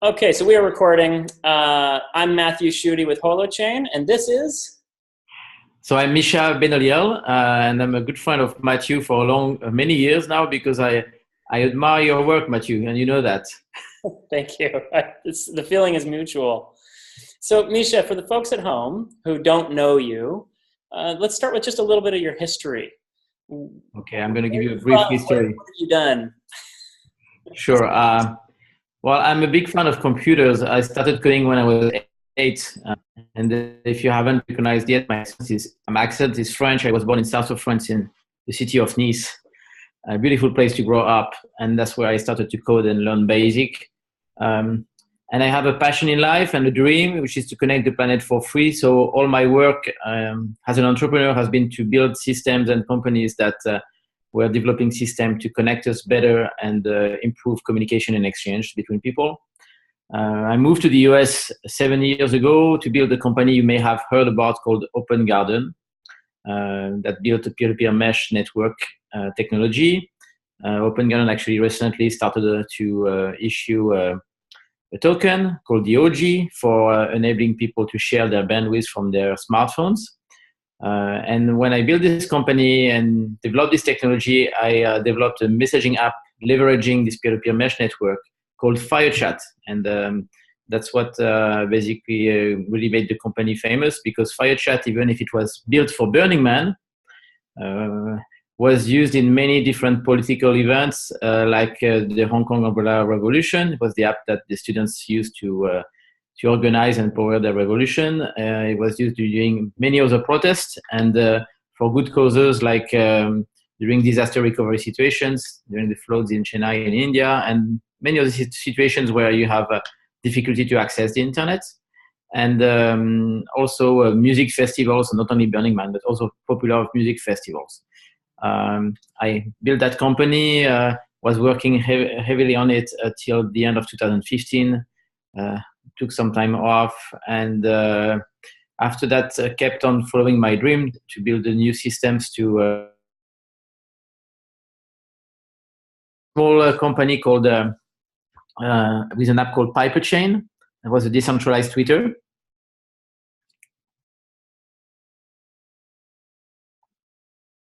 Okay, so we are recording. I'm Matthew Schutte with Holochain, and this is... So I'm Micha Benoliel, and I'm a good friend of Matthew for many years now because I admire your work, Matthew, and you know that. Thank you. The feeling is mutual. So Micha, for the folks at home who don't know you, let's start with just a little bit of your history. Okay, I'm going to give you a brief history. What have you done? Sure. Well, I'm a big fan of computers. I started coding when I was 8. And if you haven't recognized yet, my accent is French. I was born in south of France in the city of Nice, a beautiful place to grow up. And that's where I started to code and learn BASIC. And I have a passion in life and a dream, which is to connect the planet for free. So all my work as an entrepreneur has been to build systems and companies that were developing systems to connect us better and improve communication and exchange between people. I moved to the US 7 years ago to build a company you may have heard about called Open Garden that built a peer-to-peer mesh network technology. Open Garden actually recently started to issue a token called the OG for enabling people to share their bandwidth from their smartphones. And when I built this company and developed this technology, I developed a messaging app leveraging this peer-to-peer mesh network called FireChat. And that's what basically really made the company famous, because FireChat, even if it was built for Burning Man, was used in many different political events, like the Hong Kong Umbrella Revolution. It was the app that the students used to organize and power the revolution. It was used during many other protests and for good causes, like during disaster recovery situations, during the floods in Chennai in India, and many other situations where you have difficulty to access the internet. And also music festivals, not only Burning Man, but also popular music festivals. I built that company, was working heavily on it till the end of 2015. Took some time off, and after that kept on following my dream to build the new systems to small company called with an app called Chain. It was a decentralized Twitter.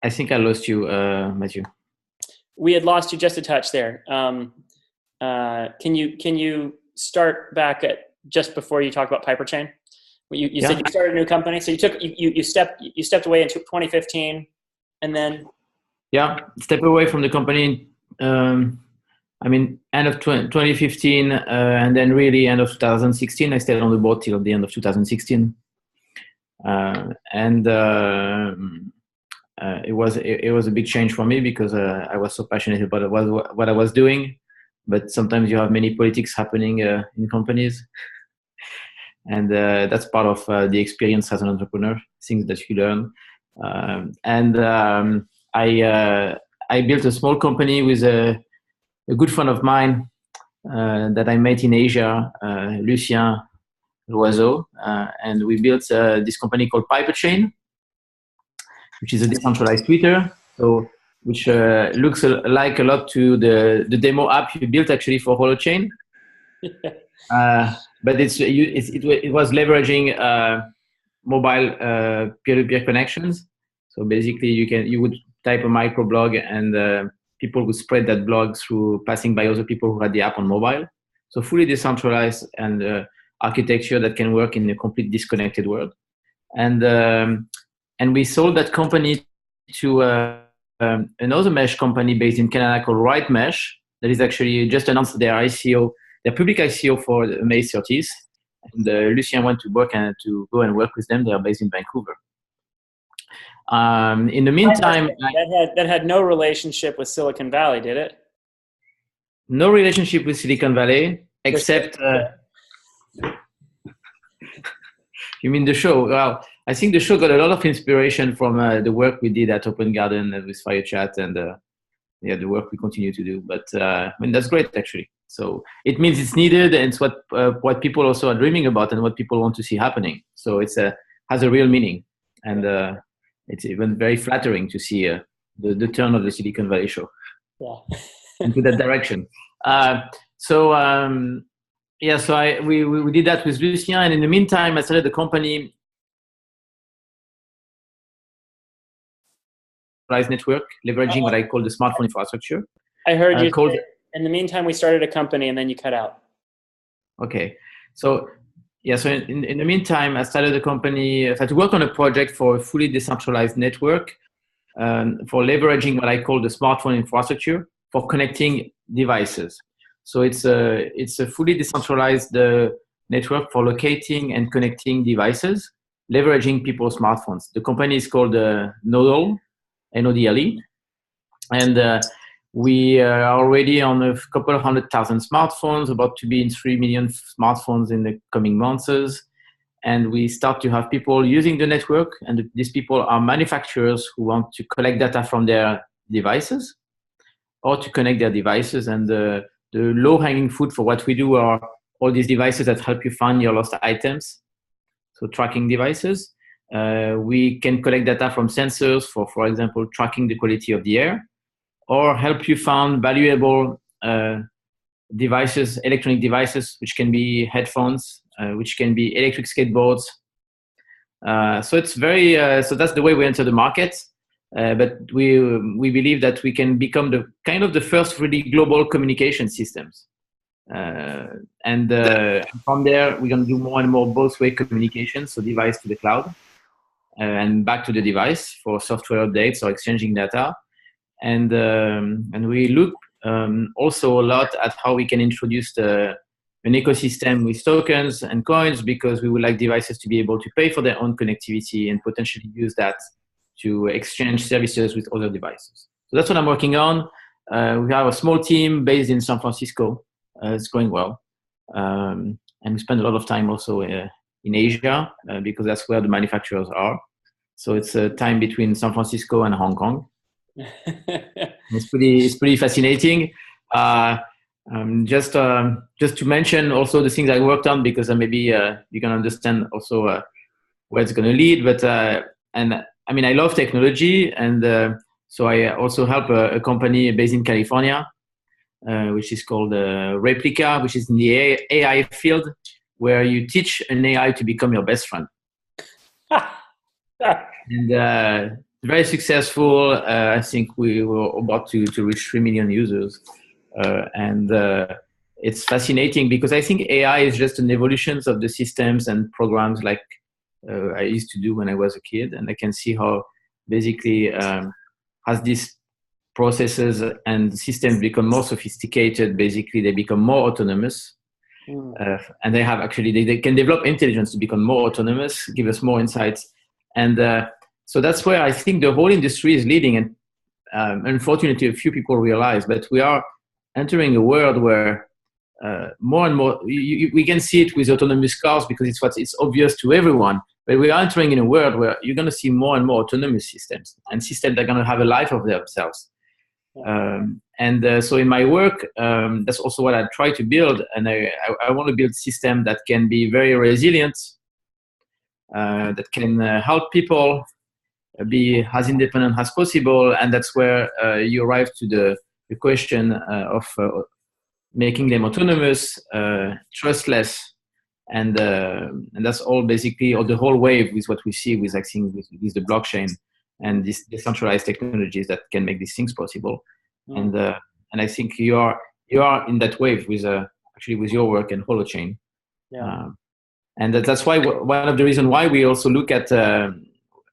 I think I lost you, Matthew. We had lost you just a touch there. Can you start back at just before you talk about Chain? You said you started a new company, so you stepped away in 2015, and then step away from the company. End of 2015, and then really end of 2016. I stayed on the board till the end of 2016, it was a big change for me because I was so passionate about what I was doing, but sometimes you have many politics happening in companies. And that's part of the experience as an entrepreneur, things that you learn. I built a small company with a good friend of mine that I met in Asia, Lucien Loiseau. And we built this company called Chain, which is a decentralized Twitter, which looks like a lot to the demo app you built actually for Holochain. But it was leveraging mobile peer-to-peer connections. So basically, you would type a microblog, and people would spread that blog through passing by other people who had the app on mobile. So fully decentralized and architecture that can work in a complete disconnected world. And we sold that company to another mesh company based in Canada called Rize Mesh that is actually just announced their ICO. Their public ICO for May 30th, and Lucien went to go and work with them. They are based in Vancouver. In the meantime, that had no relationship with Silicon Valley, did it? No relationship with Silicon Valley, except you mean the show? Well, I think the show got a lot of inspiration from the work we did at Open Garden with FireChat and the work we continue to do. But that's great actually. So it means it's needed, and it's what people also are dreaming about and what people want to see happening. So it's has a real meaning, and it's even very flattering to see the turn of the Silicon Valley show into that direction. So Yeah, so we did that with Lucien, and in the meantime, I started the company Rize Network, leveraging what I call the smartphone infrastructure. I heard you say, in the meantime, we started a company, and then you cut out. Okay, so yeah, so in the meantime, I started a company. I had to work on a project for a fully decentralized network for leveraging what I call the smartphone infrastructure for connecting devices. So it's a fully decentralized network for locating and connecting devices, leveraging people's smartphones. The company is called Nodle, Nodle, and we are already on a couple of 100,000 smartphones, about to be in 3 million smartphones in the coming months. And we start to have people using the network, and these people are manufacturers who want to collect data from their devices or to connect their devices. And the low-hanging fruit for what we do are all these devices that help you find your lost items, so tracking devices. We can collect data from sensors for example, tracking the quality of the air, or help you find valuable devices, electronic devices, which can be headphones, which can be electric skateboards. So it's very, so that's the way we enter the market. But we believe that we can become the kind of the first really global communication systems. And from there, we're going to do more and more both-way communication, so device to the cloud and back to the device for software updates or exchanging data. And we look also a lot at how we can introduce an ecosystem with tokens and coins, because we would like devices to be able to pay for their own connectivity and potentially use that to exchange services with other devices. So that's what I'm working on. We have a small team based in San Francisco. It's going well. And we spend a lot of time also in Asia because that's where the manufacturers are. So it's a time between San Francisco and Hong Kong. It's pretty fascinating. Just to mention also the things I worked on, because maybe you can understand also where it's going to lead. But and I mean, I love technology, and so I also help a company based in California, which is called Replica, which is in the AI field, where you teach an AI to become your best friend. And very successful. I think we were about to reach 3 million users. And it's fascinating because I think AI is just an evolution of the systems and programs like I used to do when I was a kid. And I can see how basically as these processes and systems become more sophisticated, basically they become more autonomous. And they have actually, they can develop intelligence to become more autonomous, give us more insights. And so that's where I think the whole industry is leading. And unfortunately, a few people realize, but we are entering a world where more and more, we can see it with autonomous cars because it's obvious to everyone. But we are entering in a world where you're going to see more and more autonomous systems and systems that are going to have a life of themselves. So in my work, that's also what I try to build. And I want to build a system that can be very resilient, that can help people be as independent as possible. And that's where you arrive to the question of making them autonomous, trustless, and that's all basically, or the whole wave with what we see with, I think, with the blockchain and these decentralized technologies that can make these things possible. And I think you are in that wave with actually with your work in Holochain. And that's why one of the reasons why we also look at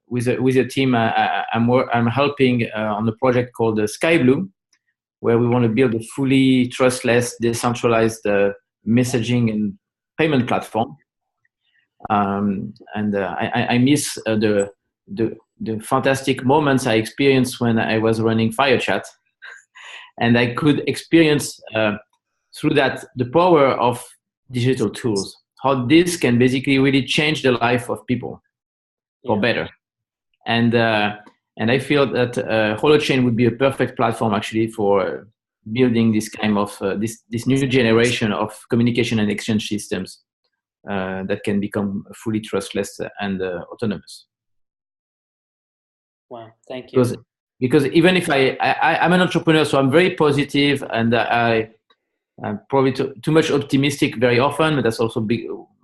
with a team I'm helping on a project called SkyBlue, where we want to build a fully trustless, decentralized messaging and payment platform. I miss the fantastic moments I experienced when I was running FireChat, and I could experience through that the power of digital tools, how this can basically really change the life of people for better. And I feel that Holochain would be a perfect platform actually for building this kind of this new generation of communication and exchange systems that can become fully trustless and autonomous. Wow, thank you. Because even if I'm an entrepreneur, so I'm very positive, and I'm probably too much optimistic very often, but that's also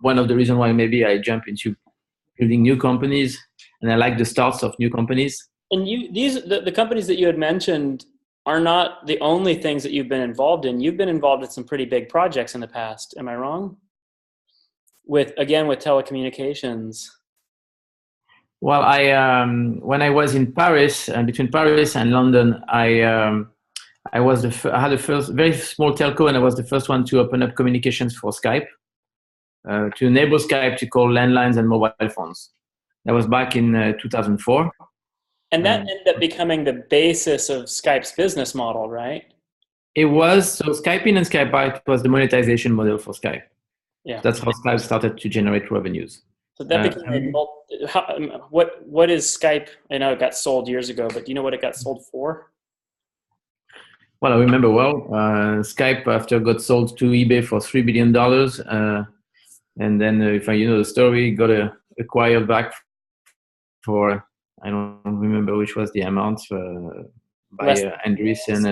one of the reasons why maybe I jump into building new companies, and I like the starts of new companies. And the companies that you had mentioned are not the only things that you've been involved in. You've been involved in some pretty big projects in the past. Am I wrong? With telecommunications. Well, when I was in Paris, between Paris and London, I had a first very small telco, and I was the first one to open up communications for Skype, to enable Skype to call landlines and mobile phones. That was back in 2004. And that ended up becoming the basis of Skype's business model, right? It was. So SkypeIn and SkypeOut was the monetization model for Skype. Yeah. That's how Skype started to generate revenues. So that became what is Skype? I know it got sold years ago, but do you know what it got sold for? Well, I remember well. Skype, after got sold to eBay for $3 billion, and then if you know the story, got acquired back for, I don't remember which was the amount, by Andreessen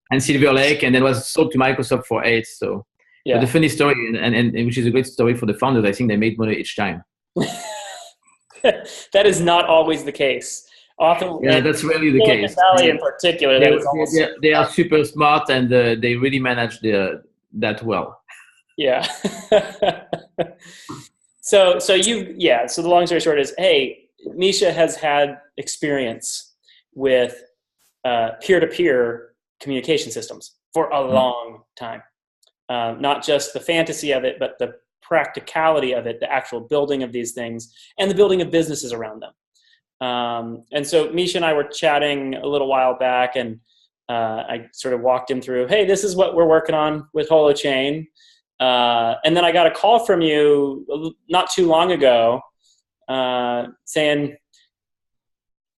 and Silver Lake, and then was sold to Microsoft for 8. So, yeah. But the funny story, and which is a great story for the founders, I think they made money each time. That is not always the case. Often, yeah, that's really the case. Valley in particular, they are super smart, and they really manage that well. Yeah. So the long story short is, hey, Micha has had experience with peer-to-peer communication systems for a long time. Not just the fantasy of it, but the practicality of it, the actual building of these things, and the building of businesses around them. And so Micha and I were chatting a little while back, and I sort of walked him through, hey, this is what we're working on with Holochain. And then I got a call from you not too long ago saying,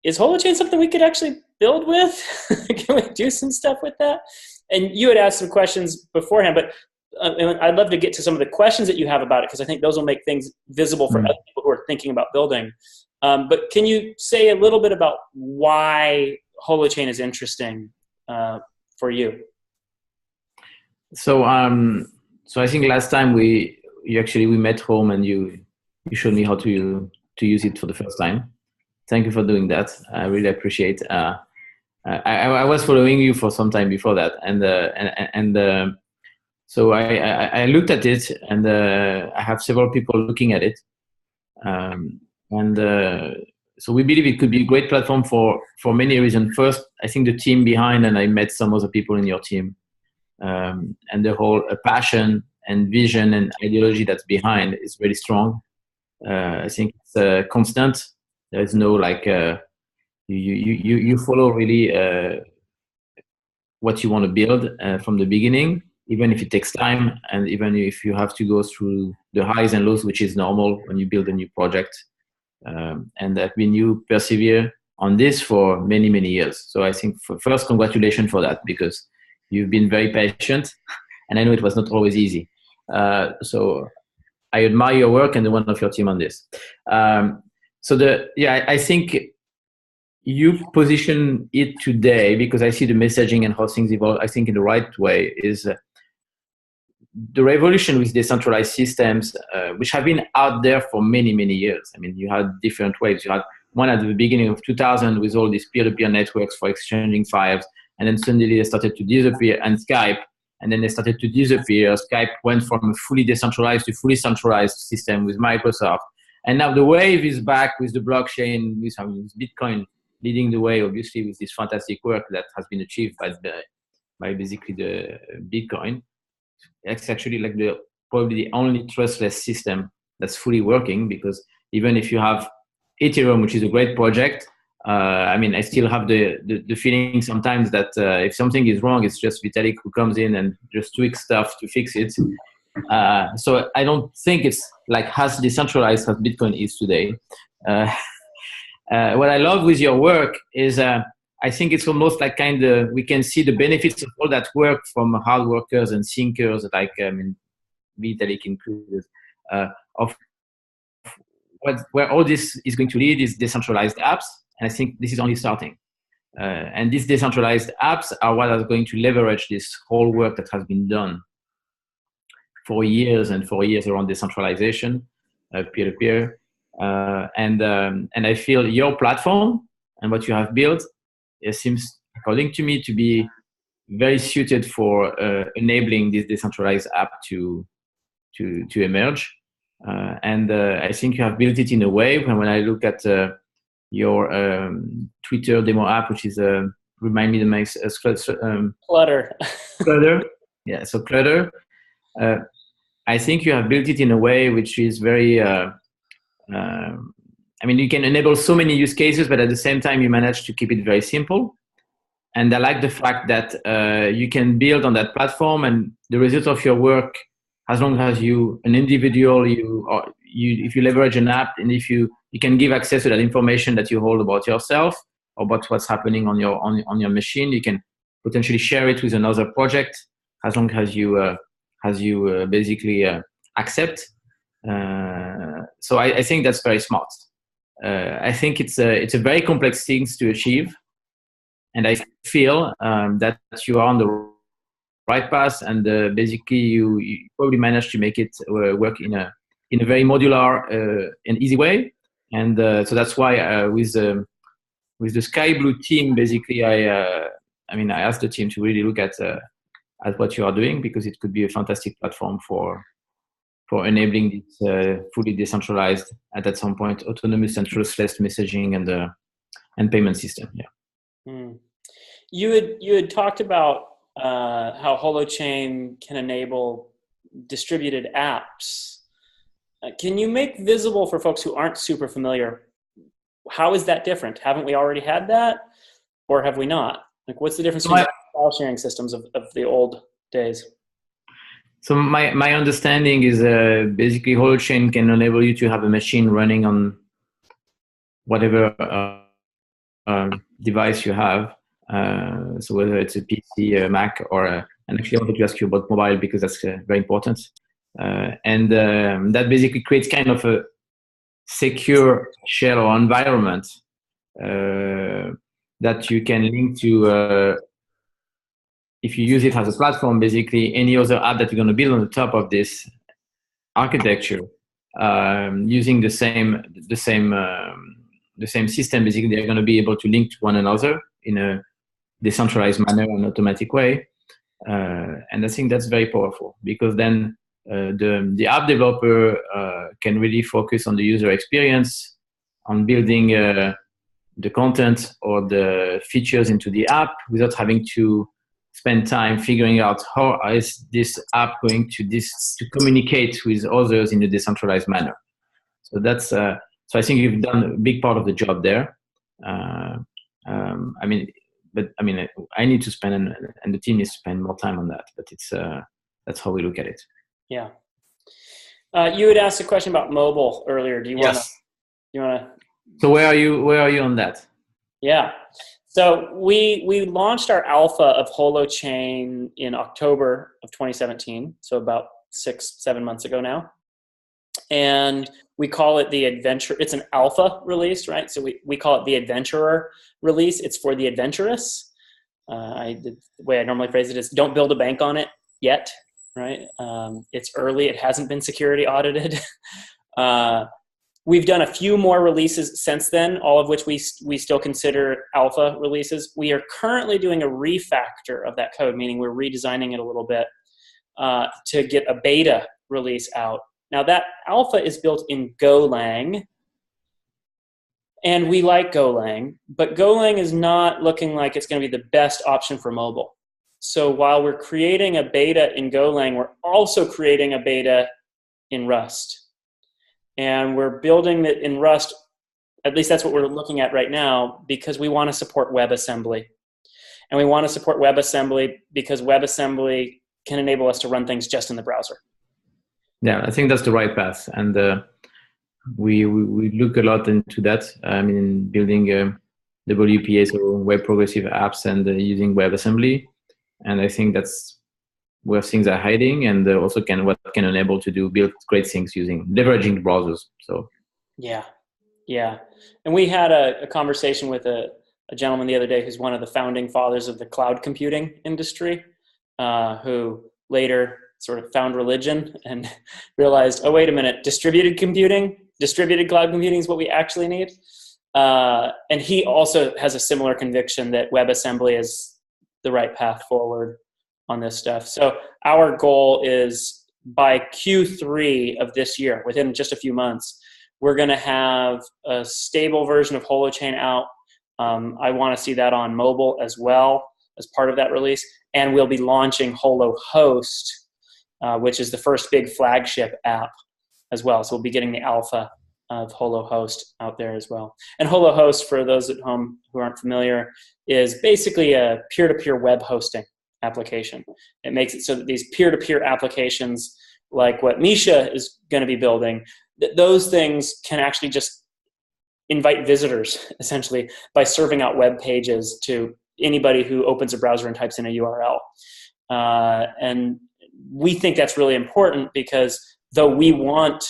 is Holochain something we could actually build with? Can we do some stuff with that? And you had asked some questions beforehand, but I'd love to get to some of the questions that you have about it, because I think those will make things visible for other people who are thinking about building. But can you say a little bit about why Holochain is interesting for you? So I think last time we met home, and you showed me how to use it for the first time. Thank you for doing that. I really appreciate. I was following you for some time before that, and so I looked at it, and I have several people looking at it, so we believe it could be a great platform for many reasons. First, I think the team behind, and I met some other people in your team, and the whole passion and vision and ideology that's behind is really strong. I think it's constant. There is no you follow really what you want to build from the beginning, even if it takes time, and even if you have to go through the highs and lows, which is normal when you build a new project. And that you persevere on this for many, many years. So I think first, congratulations for that, because you've been very patient, and I know it was not always easy. So I admire your work and the one of your team on this. I think you position it today, because I see the messaging and how things evolve, I think in the right way, is the revolution with decentralized systems, which have been out there for many, many years. I mean, you had different waves. You had one at the beginning of 2000 with all these peer-to-peer networks for exchanging files, and then suddenly they started to disappear, and Skype, and then they started to disappear. Skype went from a fully decentralized to fully centralized system with Microsoft. And now the wave is back with the blockchain, with Bitcoin leading the way, obviously, with this fantastic work that has been achieved by basically the Bitcoin. It's actually probably the only trustless system that's fully working, because even if you have Ethereum, which is a great project, I still have the feeling sometimes that if something is wrong, it's just Vitalik who comes in and just tweaks stuff to fix it. So I don't think it's as decentralized as Bitcoin is today. What I love with your work is I think it's almost we can see the benefits of all that work from hard workers and thinkers, Vitalik included, of where all this is going to lead is decentralized apps. And I think this is only starting. And these decentralized apps are what are going to leverage this whole work that has been done for years and for years around decentralization, peer-to-peer. And I feel your platform and what you have built, it seems, according to me, to be very suited for enabling this decentralized app to emerge. And I think you have built it in a way when I look at your Twitter demo app, which is remind me the next Clutter. Clutter. Yeah, so Clutter. I think you have built it in a way which is very. I mean, you can enable so many use cases, but at the same time, you manage to keep it very simple. And I like the fact that you can build on that platform, and the result of your work, as long as you, an individual, if you leverage an app, and if you can give access to that information that you hold about yourself or about what's happening on your machine, you can potentially share it with another project, as long as you basically accept. So I think that's very smart. I think it's a very complex thing to achieve. And I feel that you are on the right path, and basically you probably managed to make it work in a very modular and easy way. And so that's why with the Sky Blue team, basically I asked the team to really look at what you are doing, because it could be a fantastic platform for enabling this fully decentralized, at some point, autonomous and trustless messaging and payment system. Yeah. Mm. You had talked about how Holochain can enable distributed apps. Can you make visible for folks who aren't super familiar, how is that different? Haven't we already had that, or have we not? Like, what's the difference between file sharing systems of the old days? So my understanding is basically Holochain can enable you to have a machine running on whatever device you have. So whether it's a PC, a Mac, or and actually I wanted to ask you about mobile, because that's very important. And that basically creates kind of a secure shell or environment that you can link to. If you use it as a platform, basically any other app that you're going to build on the top of this architecture, using the same system, basically they're going to be able to link to one another in a decentralized manner, an automatic way. And I think that's very powerful, because then the app developer can really focus on the user experience, on building the content or the features into the app, without having to spend time figuring out how is this app going to communicate with others in a decentralized manner. So that's so I think you've done a big part of the job there. I need to spend, and the team needs to spend more time on that. But it's that's how we look at it. Yeah. You had asked a question about mobile earlier. Do you want to? So where are you on that? Yeah. So we launched our alpha of Holochain in October of 2017. So about 6-7 months ago now. And we call it the adventure. It's an alpha release, right? So we call it the adventurer release. It's for the adventurous. The way I normally phrase it is, don't build a bank on it yet, right? It's early. It hasn't been security audited. We've done a few more releases since then, all of which we still consider alpha releases. We are currently doing a refactor of that code, meaning we're redesigning it a little bit to get a beta release out. Now that alpha is built in Golang, and we like Golang, but Golang is not looking like it's going to be the best option for mobile. So while we're creating a beta in Golang, we're also creating a beta in Rust. And we're building it in Rust, at least that's what we're looking at right now, because we want to support WebAssembly. And we want to support WebAssembly because WebAssembly can enable us to run things just in the browser. Yeah, I think that's the right path. And we look a lot into that. I mean, building WPA, so web progressive apps, and using WebAssembly. And I think that's where things are hiding, and also what can enable to build great things leveraging the browsers. So yeah, and we had a conversation with a gentleman the other day who's one of the founding fathers of the cloud computing industry, who later sort of found religion and realized, oh, wait a minute, distributed cloud computing is what we actually need. And he also has a similar conviction that WebAssembly is the right path forward on this stuff. So our goal is by Q3 of this year, within just a few months, we're going to have a stable version of Holochain out. I want to see that on mobile as well as part of that release. And we'll be launching HoloHost, which is the first big flagship app as well. So we'll be getting the alpha of HoloHost out there as well. And HoloHost, for those at home who aren't familiar, is basically a peer-to-peer web hosting application. It makes it so that these peer-to-peer applications, like what Micha is going to be building, those things can actually just invite visitors, essentially, by serving out web pages to anybody who opens a browser and types in a URL. And we think that's really important because though we want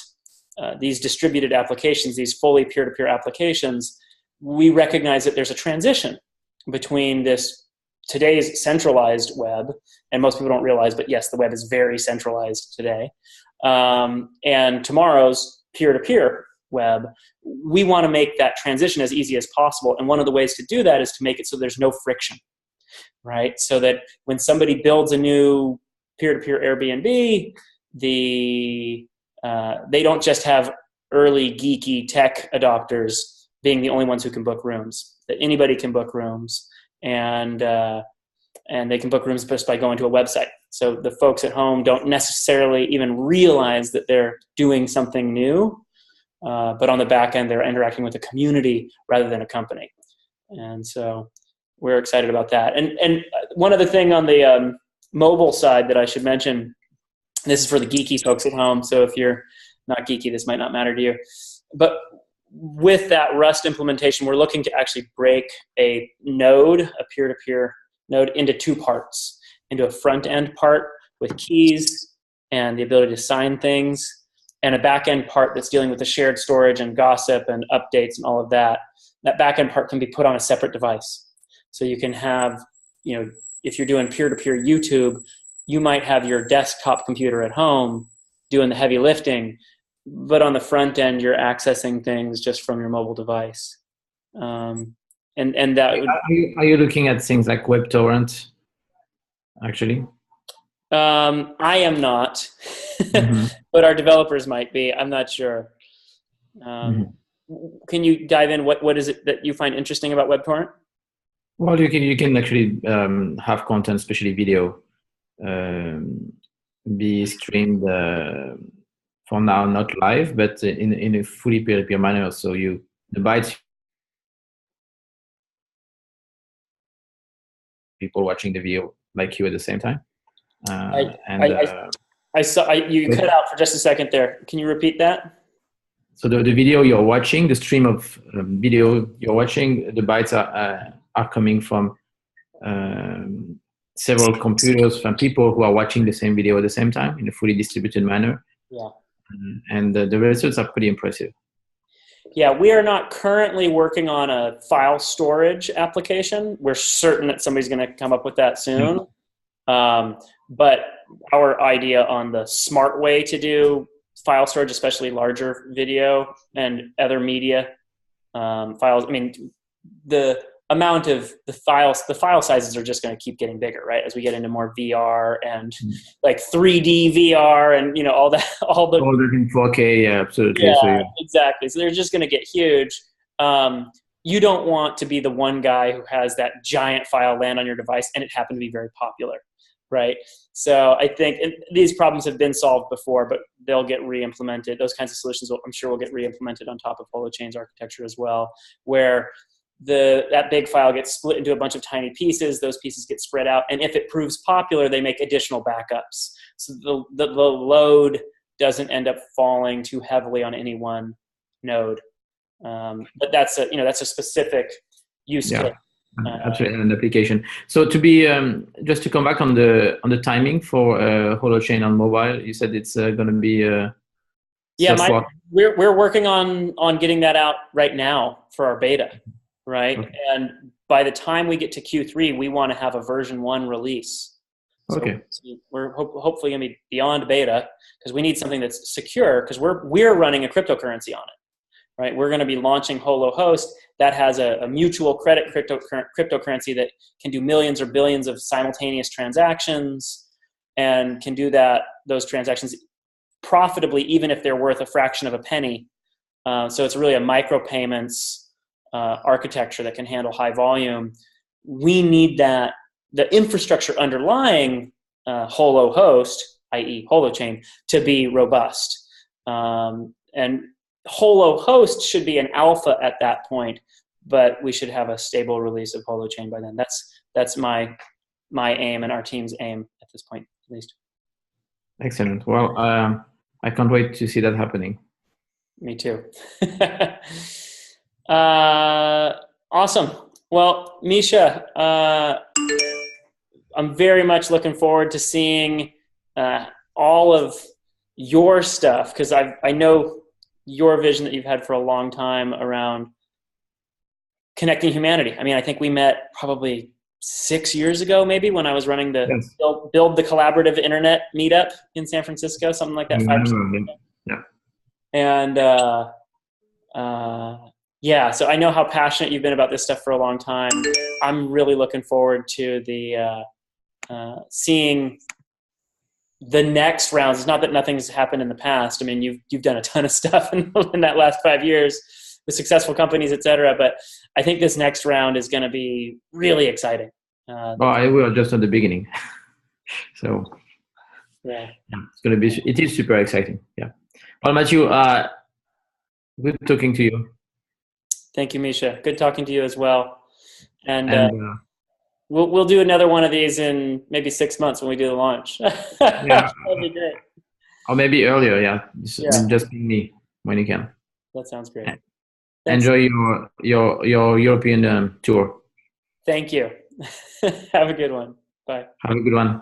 these distributed applications, these fully peer-to-peer applications, we recognize that there's a transition between today's centralized web, and most people don't realize, but yes, the web is very centralized today, and tomorrow's peer-to-peer web. We want to make that transition as easy as possible, and one of the ways to do that is to make it so there's no friction, right? So that when somebody builds a new peer-to-peer Airbnb, they don't just have early geeky tech adopters being the only ones who can book rooms, that anybody can book rooms, and they can book rooms just by going to a website. So the folks at home don't necessarily even realize that they're doing something new, but on the back end, they're interacting with a community rather than a company. And so we're excited about that. And one other thing on the mobile side that I should mention, this is for the geeky folks at home, so if you're not geeky, this might not matter to you. But with that Rust implementation, we're looking to actually break a node, a peer-to-peer node, into two parts, into a front-end part with keys and the ability to sign things, and a back-end part that's dealing with the shared storage and gossip and updates and all of that. That back-end part can be put on a separate device. So you can have, if you're doing peer-to-peer YouTube, you might have your desktop computer at home doing the heavy lifting, but on the front end, you're accessing things just from your mobile device. And that would, are you looking at things like WebTorrent, actually? I am not, but our developers might be. I'm not sure. Can you dive in? What is it that you find interesting about WebTorrent? Well, you can actually have content, especially video, be streamed for now, not live, but in a fully peer-to-peer manner. So the bytes, people watching the video like you at the same time. I saw you cut out for just a second there. Can you repeat that? So the video you're watching, the stream of video you're watching, the bytes are coming from several computers, from people who are watching the same video at the same time in a fully distributed manner. Yeah. And the results are pretty impressive. Yeah, we are not currently working on a file storage application. We're certain that somebody's going to come up with that soon. But our idea on the smart way to do file storage, especially larger video and other media files, I mean, the amount of the file sizes are just going to keep getting bigger, right? As we get into more VR and like 3D VR and all that, all the in 4K, yeah, absolutely. Yeah, exactly. So they're just going to get huge. You don't want to be the one guy who has that giant file land on your device and it happened to be very popular, right? So I think these problems have been solved before, but they'll get re-implemented. Those kinds of solutions, I'm sure, will get re-implemented on top of Holochain's architecture as well, where that big file gets split into a bunch of tiny pieces. Those pieces get spread out, and if it proves popular, they make additional backups. So the load doesn't end up falling too heavily on any one node. But that's a specific use case. Absolutely, an application. So to be just to come back on the timing for Holochain on mobile, you said it's going to be we're working on getting that out right now for our beta, right? Okay. And by the time we get to Q3, we want to have a version 1 release Okay. So we're hopefully going to be beyond beta because we need something that's secure because we're running a cryptocurrency on it, right? We're going to be launching Holohost that has a mutual credit cryptocurrency that can do millions or billions of simultaneous transactions and can do those transactions profitably, even if they're worth a fraction of a penny. So it's really a micropayments architecture that can handle high volume. We need the infrastructure underlying Holohost, i.e. Holochain, to be robust. And Holohost should be an alpha at that point, but we should have a stable release of Holochain by then. That's my aim and our team's aim at this point, at least. Excellent. Well, I can't wait to see that happening. Me too. Awesome. Well, Micha, I'm very much looking forward to seeing all of your stuff because I know your vision that you've had for a long time around connecting humanity. I mean, I think we met probably 6 years ago, maybe, when I was running the Build the Collaborative Internet meetup in San Francisco, something like that. Yeah. And yeah, so I know how passionate you've been about this stuff for a long time. I'm really looking forward to the seeing the next rounds. It's not that nothing's happened in the past. I mean, you've done a ton of stuff in that last 5 years with successful companies, et cetera. But I think this next round is going to be really exciting. Well, we are just at the beginning, so yeah, it's going to be. It is super exciting. Yeah. Well, Matthew, good talking to you. Thank you, Micha. Good talking to you as well. And we'll do another one of these in maybe 6 months when we do the launch. Yeah. That'd be great. Or maybe earlier. Yeah. Just ping me when you can. That sounds great. Enjoy your European tour. Thank you. Have a good one. Bye. Have a good one.